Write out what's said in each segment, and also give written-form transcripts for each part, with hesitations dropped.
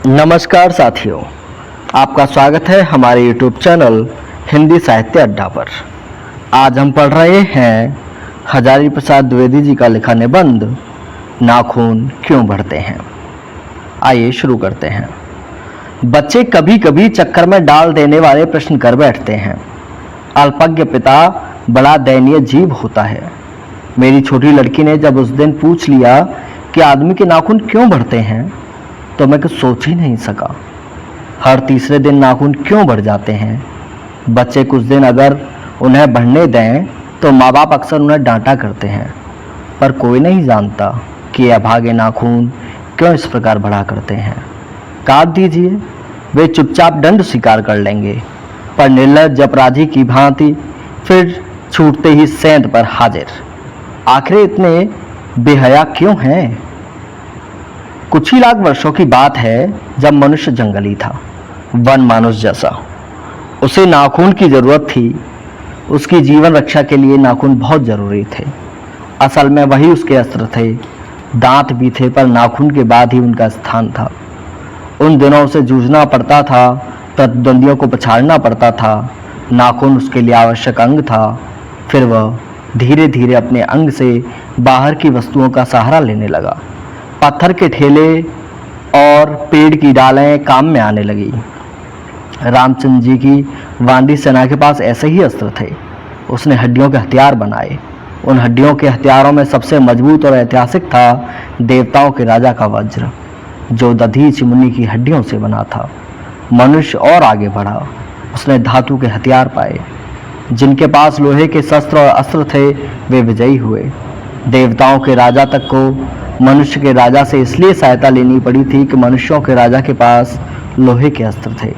नमस्कार साथियों, आपका स्वागत है हमारे YouTube चैनल हिंदी साहित्य अड्डा पर। आज हम पढ़ रहे हैं हजारी प्रसाद द्विवेदी जी का लिखा निबंध नाखून क्यों बढ़ते हैं। आइए शुरू करते हैं। बच्चे कभी कभी चक्कर में डाल देने वाले प्रश्न कर बैठते हैं। अल्पज्ञ पिता बड़ा दयनीय जीव होता है। मेरी छोटी लड़की ने जब उस दिन पूछ लिया कि आदमी के नाखून क्यों बढ़ते हैं तो मैं कुछ सोच ही नहीं सका। हर तीसरे दिन नाखून क्यों बढ़ जाते हैं। बच्चे कुछ दिन अगर उन्हें बढ़ने दें तो माँ बाप अक्सर उन्हें डांटा करते हैं, पर कोई नहीं जानता कि अभागे नाखून क्यों इस प्रकार बढ़ा करते हैं। काट दीजिए, वे चुपचाप दंड स्वीकार कर लेंगे, पर निर्लज्ज अपराधी की भांति फिर छूटते ही सेंध पर हाजिर। आखिर इतने बेहया क्यों हैं। कुछ ही लाख वर्षों की बात है जब मनुष्य जंगली था, वन मानुष जैसा। उसे नाखून की जरूरत थी। उसकी जीवन रक्षा के लिए नाखून बहुत जरूरी थे। असल में वही उसके अस्त्र थे। दांत भी थे, पर नाखून के बाद ही उनका स्थान था। उन दिनों उसे जूझना पड़ता था, प्रतिद्वंदियों को पछाड़ना पड़ता था। नाखून उसके लिए आवश्यक अंग था। फिर वह धीरे धीरे अपने अंग से बाहर की वस्तुओं का सहारा लेने लगा। पत्थर के ठेले और पेड़ की डालें काम में आने लगी। रामचंद्र जी की वानरी सेना के पास ऐसे ही अस्त्र थे। उसने हड्डियों के हथियार बनाए। उन हड्डियों के हथियारों में सबसे मजबूत और ऐतिहासिक था देवताओं के राजा का वज्र, जो दधीच मुनि की हड्डियों से बना था। मनुष्य और आगे बढ़ा। उसने धातु के हथियार पाए। जिनके पास लोहे के शस्त्र और अस्त्र थे वे विजयी हुए। देवताओं के राजा तक को मनुष्य के राजा से इसलिए सहायता लेनी पड़ी थी कि मनुष्यों के राजा के पास लोहे के अस्त्र थे।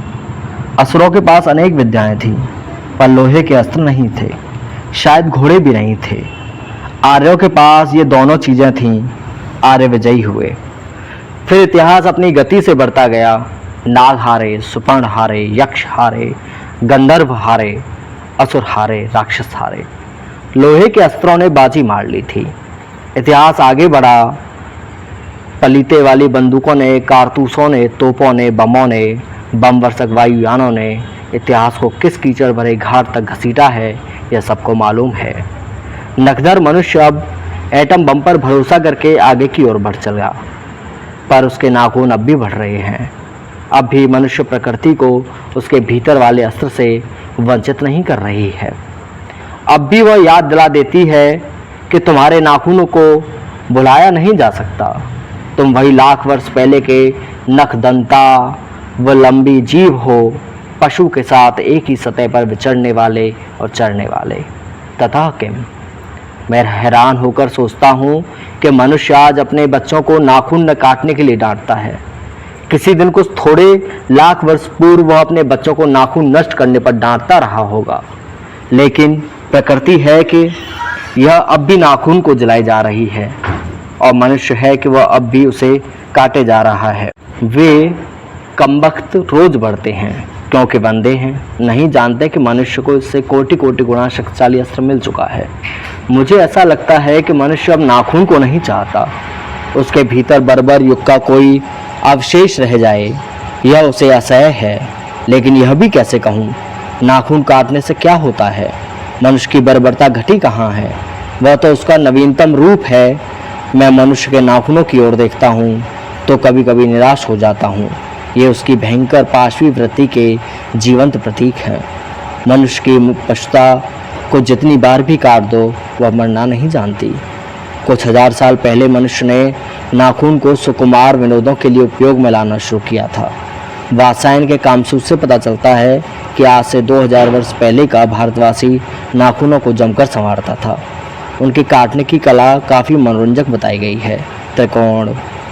असुरों के पास अनेक विद्याएं थीं, पर लोहे के अस्त्र नहीं थे। शायद घोड़े भी नहीं थे। आर्यों के पास ये दोनों चीजें थीं। आर्य विजयी हुए। फिर इतिहास अपनी गति से बढ़ता गया। नाग हारे, सुपर्ण हारे, यक्ष हारे, गंधर्व हारे, असुर हारे, राक्षस हारे। लोहे के अस्त्रों ने बाजी मार ली थी। इतिहास आगे बढ़ा। पलीते वाली बंदूकों ने, कारतूसों ने, तोपों ने, बमों ने, बम वर्षक वायुयानों ने इतिहास को किस कीचड़ भरे घाट तक घसीटा है, यह सबको मालूम है। नखदर मनुष्य अब एटम बम पर भरोसा करके आगे की ओर बढ़ चला, पर उसके नाखून अब भी बढ़ रहे हैं। अब भी मनुष्य प्रकृति को उसके भीतर वाले अस्त्र से वंचित नहीं कर रही है। अब भी वह याद दिला देती है कि तुम्हारे नाखूनों को बुलाया नहीं जा सकता। तुम वही लाख वर्ष पहले के नखदंता व लंबी जीव हो, पशु के साथ एक ही सतह पर विचरने वाले और चरने वाले। तथा किम, मैं हैरान होकर सोचता हूँ कि मनुष्य आज अपने बच्चों को नाखून न काटने के लिए डांटता है। किसी दिन कुछ थोड़े लाख वर्ष पूर्व वह अपने बच्चों को नाखून नष्ट करने पर डांटता रहा होगा, लेकिन प्रकृति है कि यह अब भी नाखून को जलाई जा रही है, और मनुष्य है कि वह अब भी उसे काटे जा रहा है। वे कमबख्त रोज बढ़ते हैं क्योंकि बंदे हैं, नहीं जानते कि मनुष्य को इससे कोटि कोटि गुना शक्तिशाली अस्त्र मिल चुका है। मुझे ऐसा लगता है कि मनुष्य अब नाखून को नहीं चाहता। उसके भीतर बर्बर युग का कोई अवशेष रह जाए, यह उसे असह्य है। लेकिन यह भी कैसे कहूँ, नाखून काटने से क्या होता है। मनुष्य की बर्बरता घटी कहाँ है, वह तो उसका नवीनतम रूप है। मैं मनुष्य के नाखूनों की ओर देखता हूँ तो कभी कभी निराश हो जाता हूँ। ये उसकी भयंकर पाशवी वृत्ति के जीवंत प्रतीक हैं। मनुष्य की पशुता को जितनी बार भी काट दो वह मरना नहीं जानती। कुछ हजार साल पहले मनुष्य ने नाखून को सुकुमार विनोदों के लिए उपयोग में लाना शुरू किया था। वात्सायन के कामसूत्र से पता चलता है कि आज से 2000 वर्ष पहले का भारतवासी नाखूनों को जमकर संवारता था। उनकी काटने की कला काफ़ी मनोरंजक बताई गई है। त्रिकोण,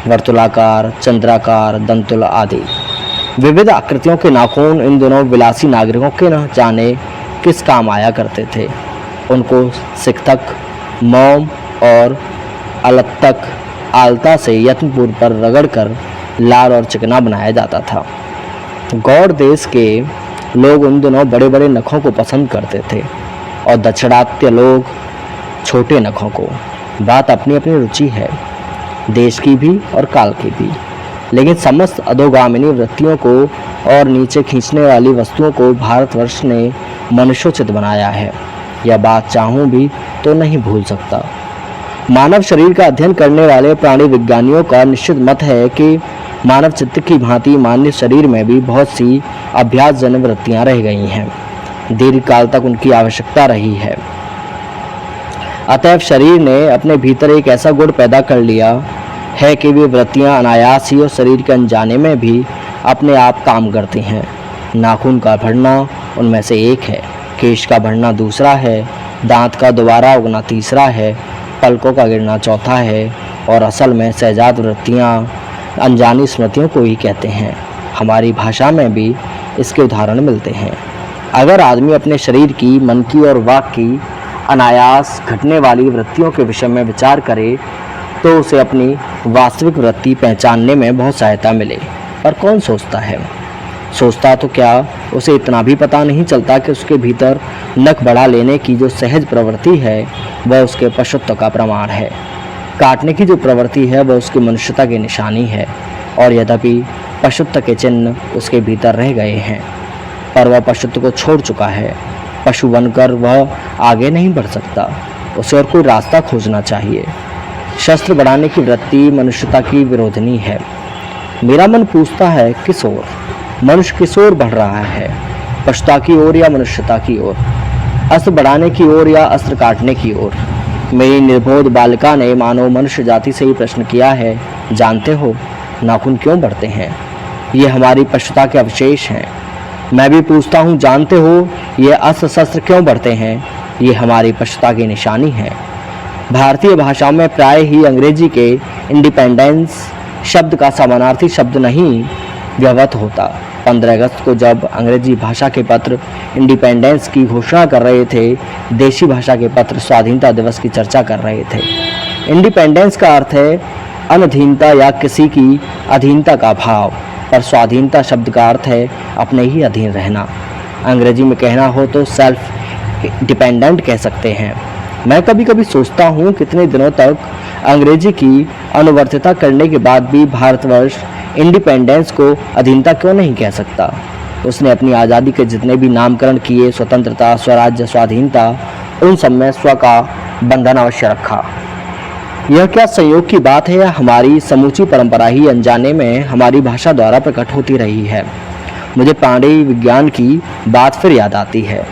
वर्तुलाकार, चंद्राकार, दंतुल आदि विविध आकृतियों के नाखून इन दिनों विलासी नागरिकों के न जाने किस काम आया करते थे। उनको सिकथक, मोम और अलत्तक आलता से यत्नपूर्व पर रगड़कर लाल और चिकना बनाया जाता था। गौड़ देश के लोग उन दिनों बड़े बड़े नखों को पसंद करते थे और दक्षिणात्य लोग छोटे नखों को। बात अपनी अपनी रुचि है, देश की भी और काल की भी। लेकिन समस्त अधोगामिनी वृत्तियों को और नीचे खींचने वाली वस्तुओं को भारतवर्ष ने मनुष्योचित बनाया है। यह बात चाहूँ भी तो नहीं भूल सकता। मानव शरीर का अध्ययन करने वाले प्राणी विज्ञानियों का निश्चित मत है कि मानव चित्त की भांति मानव शरीर में भी बहुत सी अभ्यासजन्य वृत्तियां रह गई हैं, दीर्घकाल तक उनकी आवश्यकता रही है। अतएव शरीर ने अपने भीतर एक ऐसा गुण पैदा कर लिया है कि वे वृत्तियां अनायास ही और शरीर के अनजाने में भी अपने आप काम करती हैं। नाखून का बढ़ना उनमें से एक है, केश का बढ़ना दूसरा है, दांत का दोबारा उगना तीसरा है, पलकों का गिरना चौथा है, और असल में सहजात वृत्तियां अनजानी स्मृतियों को ही कहते हैं। हमारी भाषा में भी इसके उदाहरण मिलते हैं। अगर आदमी अपने शरीर की, मन की और वाक की अनायास घटने वाली वृत्तियों के विषय में विचार करे तो उसे अपनी वास्तविक वृत्ति पहचानने में बहुत सहायता मिले। पर कौन सोचता है? सोचता तो क्या, उसे इतना भी पता नहीं चलता कि उसके भीतर नख बढ़ा लेने की जो सहज प्रवृत्ति है वह उसके पशुत्व का प्रमाण है। काटने की जो प्रवृत्ति है वह उसकी मनुष्यता की निशानी है, और यद्यपि पशुत्व के चिन्ह उसके भीतर रह गए हैं, पर वह पशुत्व को छोड़ चुका है। पशु बनकर वह आगे नहीं बढ़ सकता, उसे और कोई रास्ता खोजना चाहिए। शस्त्र बढ़ाने की वृत्ति मनुष्यता की विरोधिनी है। मेरा मन पूछता है, किस ओर? मनुष्य किस ओर बढ़ रहा है? पशुता की ओर या मनुष्यता की ओर? अस्त्र बढ़ाने की ओर या अस्त्र काटने की ओर? मेरी निर्बोध बालिका ने मानो मनुष्य जाति से ही प्रश्न किया है, जानते हो नाखून क्यों बढ़ते हैं? ये हमारी पशुता के अवशेष हैं। मैं भी पूछता हूँ, जानते हो ये अस्त्र शस्त्र क्यों बढ़ते हैं? ये हमारी पशुता की निशानी है। भारतीय भाषाओं में प्राय ही अंग्रेजी के इंडिपेंडेंस शब्द का समानार्थी शब्द नहीं व्यवहृत होता। 15 अगस्त को जब अंग्रेजी भाषा के पत्र इंडिपेंडेंस की घोषणा कर रहे थे, देशी भाषा के पत्र स्वाधीनता दिवस की चर्चा कर रहे थे। इंडिपेंडेंस का अर्थ है अनधीनता या किसी की अधीनता का भाव, पर स्वाधीनता शब्द का अर्थ है अपने ही अधीन रहना। अंग्रेजी में कहना हो तो सेल्फ डिपेंडेंट कह सकते हैं। मैं कभी कभी सोचता हूँ कितने दिनों तक अंग्रेजी की अनुवर्तिता करने के बाद भी भारतवर्ष इंडिपेंडेंस को अधीनता क्यों नहीं कह सकता। उसने अपनी आज़ादी के जितने भी नामकरण किए, स्वतंत्रता, स्वराज्य, स्वाधीनता, उन सब में स्व का बंधन अवश्य रखा। यह क्या संयोग की बात है या हमारी समूची परंपरा ही अनजाने में हमारी भाषा द्वारा प्रकट होती रही है। मुझे पांडेय विज्ञान की बात फिर याद आती है।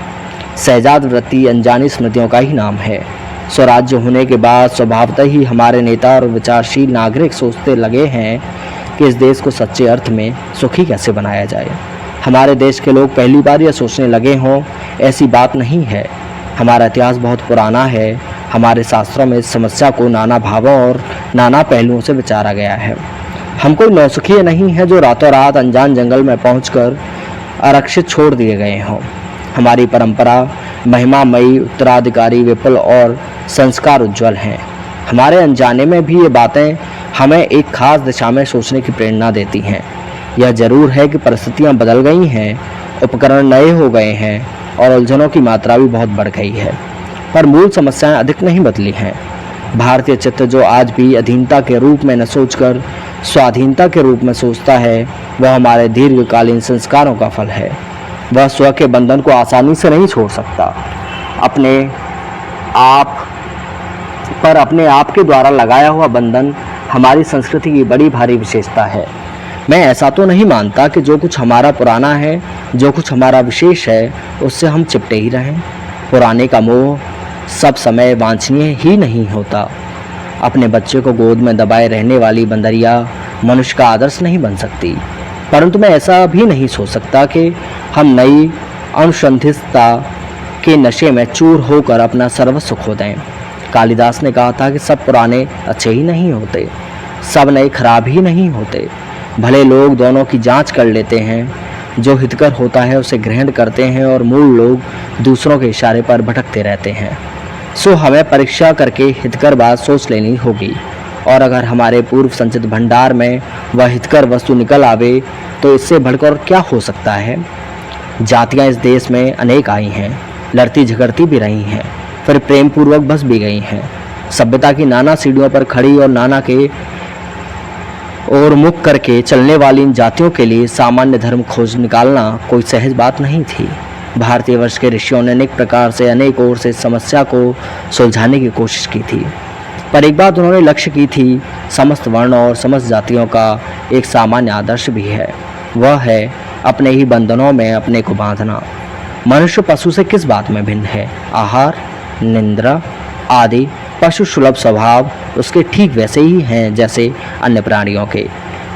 सहजात वृत्ति अनजानी स्मृतियों का ही नाम है। स्वराज्य होने के बाद स्वभावतः ही हमारे नेता और विचारशील नागरिक सोचते लगे हैं कि इस देश को सच्चे अर्थ में सुखी कैसे बनाया जाए। हमारे देश के लोग पहली बार यह सोचने लगे हों, ऐसी बात नहीं है। हमारा इतिहास बहुत पुराना है। हमारे शास्त्रों में इस समस्या को नाना भावों और नाना पहलुओं से विचारा गया है। हम कोई नौसिखिए नहीं है जो रातों रात अनजान जंगल में पहुंचकर आरक्षित छोड़ दिए गए हों। हमारी परंपरा महिमामयी, उत्तराधिकारी, विपुल और संस्कार उज्ज्वल हैं। हमारे अनजाने में भी ये बातें हमें एक खास दिशा में सोचने की प्रेरणा देती हैं। यह जरूर है कि परिस्थितियां बदल गई हैं, उपकरण नए हो गए हैं और उलझनों की मात्रा भी बहुत बढ़ गई है, पर मूल समस्याएं अधिक नहीं बदली हैं। भारतीय चित्त जो आज भी अधीनता के रूप में न सोचकर स्वाधीनता के रूप में सोचता है, वह हमारे दीर्घकालीन संस्कारों का फल है। वह स्व के बंधन को आसानी से नहीं छोड़ सकता। अपने आप के द्वारा लगाया हुआ बंधन हमारी संस्कृति की बड़ी भारी विशेषता है। मैं ऐसा तो नहीं मानता कि जो कुछ हमारा पुराना है, जो कुछ हमारा विशेष है, उससे हम चिपटे ही रहें। पुराने का मोह सब समय वांछनीय ही नहीं होता। अपने बच्चे को गोद में दबाए रहने वाली बंदरिया मनुष्य का आदर्श नहीं बन सकती। परंतु मैं ऐसा भी नहीं सोच सकता कि हम नई अनुसंधितता के नशे में चूर होकर अपना सर्वस्व खो दें। कालिदास ने कहा था कि सब पुराने अच्छे ही नहीं होते, सब नए खराब ही नहीं होते। भले लोग दोनों की जांच कर लेते हैं, जो हितकर होता है उसे ग्रहण करते हैं और मूल लोग दूसरों के इशारे पर भटकते रहते हैं। सो हमें परीक्षा करके हितकर बात सोच लेनी होगी, और अगर हमारे पूर्व संचित भंडार में वह हितकर वस्तु निकल आवे तो इससे बढ़कर क्या हो सकता है। जातियां इस देश में अनेक आई हैं, लड़ती झगड़ती भी रही हैं, फिर प्रेम पूर्वक बस भी गई हैं। सभ्यता की नाना सीढ़ियों पर खड़ी और नाना के और मुख करके चलने वाली इन जातियों के लिए सामान्य धर्म खोज निकालना कोई सहज बात नहीं थी। भारतीय वर्ष के ऋषियों ने अनेक प्रकार से अनेक ओर से समस्या को सुलझाने की कोशिश की थी, पर एक बात उन्होंने लक्ष्य की थी, समस्त वर्णों और समस्त जातियों का एक सामान्य आदर्श भी है, वह है अपने ही बंधनों में अपने को बांधना। मनुष्य पशु से किस बात में भिन्न है? आहार, निद्रा आदि पशु सुलभ स्वभाव उसके ठीक वैसे ही हैं जैसे अन्य प्राणियों के,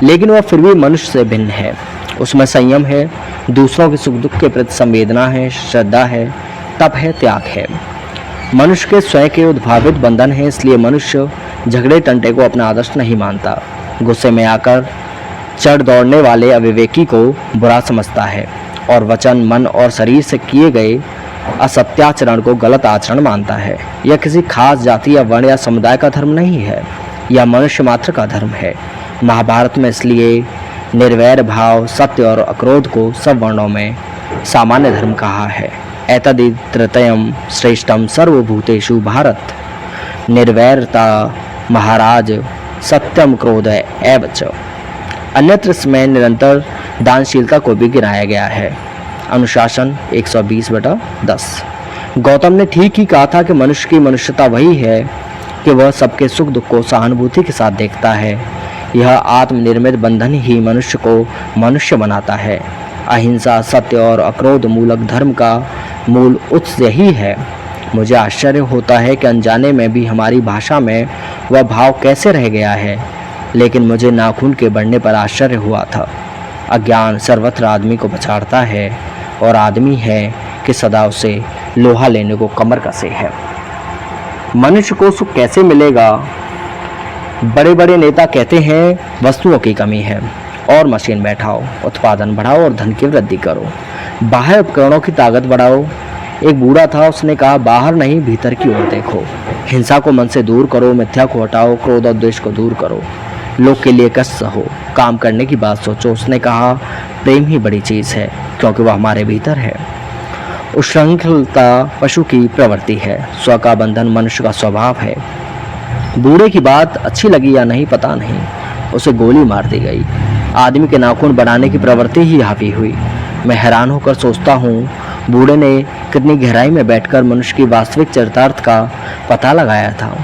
लेकिन वह फिर भी मनुष्य से भिन्न है। उसमें संयम है, दूसरों के सुख दुख के प्रति संवेदना है, श्रद्धा है, तप है, त्याग है। मनुष्य के स्वयं के उद्भावित बंधन है, इसलिए मनुष्य झगड़े टंटे को अपना आदर्श नहीं मानता। गुस्से में आकर चढ़ दौड़ने वाले अविवेकी को बुरा समझता है और वचन, मन और शरीर से किए गए असत्याचरण को गलत आचरण मानता है। यह किसी खास जाति या वर्ण या समुदाय का धर्म नहीं है, यह मनुष्य मात्र का धर्म है। महाभारत में इसलिए निर्वैर भाव, सत्य और अक्रोध को सब वर्णों में सामान्य धर्म कहा है। एतदि तृतीयम श्रेष्ठम सर्वभूतेषु भारत, निर्वैरता महाराज, सत्यम क्रोध एव च। अन्यत्र इसमें निरंतर दानशीलता को भी गिनाया गया है। अनुशासन 120/10। गौतम ने ठीक ही कहा था कि मनुष्य की मनुष्यता वही है कि वह सबके सुख दुख को सहानुभूति के साथ देखता है। यह आत्मनिर्मित बंधन ही मनुष्य को मनुष्य बनाता है। अहिंसा, सत्य और अक्रोध मूलक धर्म का मूल उत्स यही है। मुझे आश्चर्य होता है कि अनजाने में भी हमारी भाषा में वह भाव कैसे रह गया है, लेकिन मुझे नाखून के बढ़ने पर आश्चर्य हुआ था। अज्ञान सर्वत्र आदमी को पछाड़ता है और आदमी है कि सदा उसे लोहा लेने को कमर कसे है। मनुष्य को सुख कैसे मिलेगा? बड़े बड़े नेता कहते हैं वस्तुओं की कमी है और मशीन बैठाओ, उत्पादन बढ़ाओ और धन की वृद्धि करो, बाह्य उपकरणों की ताकत बढ़ाओ। एक बूढ़ा था, उसने कहा बाहर नहीं भीतर की ओर देखो, हिंसा को मन से दूर करो, मिथ्या को हटाओ, क्रोध और द्वेष को दूर करो, लोग के लिए कष्ट सहो, काम करने की बात सोचो। उसने कहा प्रेम ही बड़ी चीज़ है क्योंकि वह हमारे भीतर है। उच्छृंखलता पशु की प्रवृत्ति है, स्व का बंधन मनुष्य का स्वभाव है। बूढ़े की बात अच्छी लगी या नहीं पता नहीं, उसे गोली मार दी गई। आदमी के नाखून बढ़ाने की प्रवृत्ति ही हावी हुई। मैं हैरान होकर सोचता हूँ बूढ़े ने कितनी गहराई में बैठकर मनुष्य की वास्तविक चरितार्थ का पता लगाया था।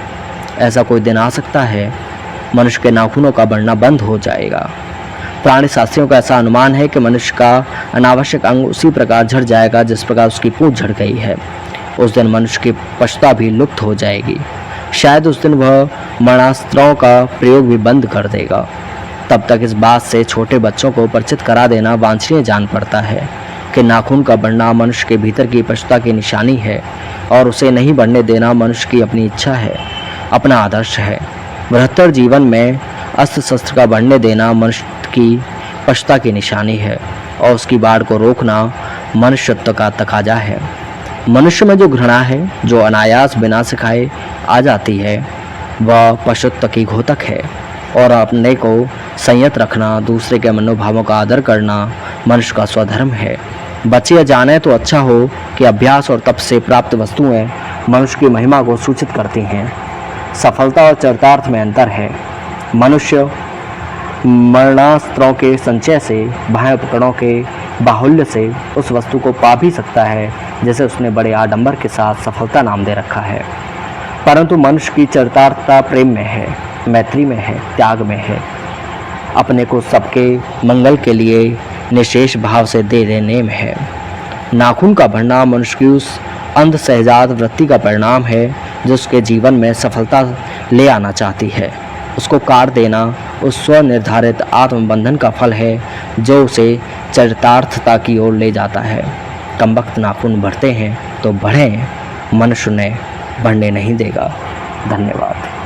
ऐसा कोई दिन आ सकता है मनुष्य के नाखूनों का बढ़ना बंद हो जाएगा। प्राणी शास्त्रियों का ऐसा अनुमान है कि मनुष्य का अनावश्यक अंग उसी प्रकार झड़ जाएगा जिस प्रकार उसकी पूंछ झड़ गई है। उस दिन मनुष्य की पशुता भी लुप्त हो जाएगी। शायद उस दिन वह मरणास्त्रों का प्रयोग भी बंद कर देगा। तब तक इस बात से छोटे बच्चों को परिचित करा देना वांछनीय जान पड़ता है कि नाखून का बढ़ना मनुष्य के भीतर की पशुता की निशानी है और उसे नहीं बढ़ने देना मनुष्य की अपनी इच्छा है, अपना आदर्श है। बृहत्तर जीवन में अस्त्र शस्त्र का बढ़ने देना मनुष्य की पशुता की निशानी है और उसकी बाढ़ को रोकना मनुष्यत्व का तकाजा है। मनुष्य में जो घृणा है, जो अनायास बिना सिखाए आ जाती है, वह पशुत्व की घोतक है और अपने को संयत रखना, दूसरे के मनोभावों का आदर करना मनुष्य का स्वधर्म है। बच्चे यह जाने तो अच्छा हो कि अभ्यास और तप से प्राप्त वस्तुएं मनुष्य की महिमा को सूचित करती हैं। सफलता और चरितार्थ में अंतर है। मनुष्य मरणास्त्रों के संचय से, बाह्य उपकरणों के बाहुल्य से उस वस्तु को पा भी सकता है जैसे उसने बड़े आडंबर के साथ सफलता नाम दे रखा है। परंतु मनुष्य की चरितार्थता प्रेम में है, मैत्री में है, त्याग में है, अपने को सबके मंगल के लिए निशेष भाव से दे देने में है। नाखून का बढ़ना मनुष्य की उस अंध सहजात वृत्ति का परिणाम है जो उसके जीवन में सफलता ले आना चाहती है। उसको काट देना उस स्वनिर्धारित आत्मबंधन का फल है जो उसे चरितार्थता की ओर ले जाता है। कमबख्त नाखून बढ़ते हैं तो बढ़ें, मनुष्य ने बढ़ने नहीं देगा। धन्यवाद।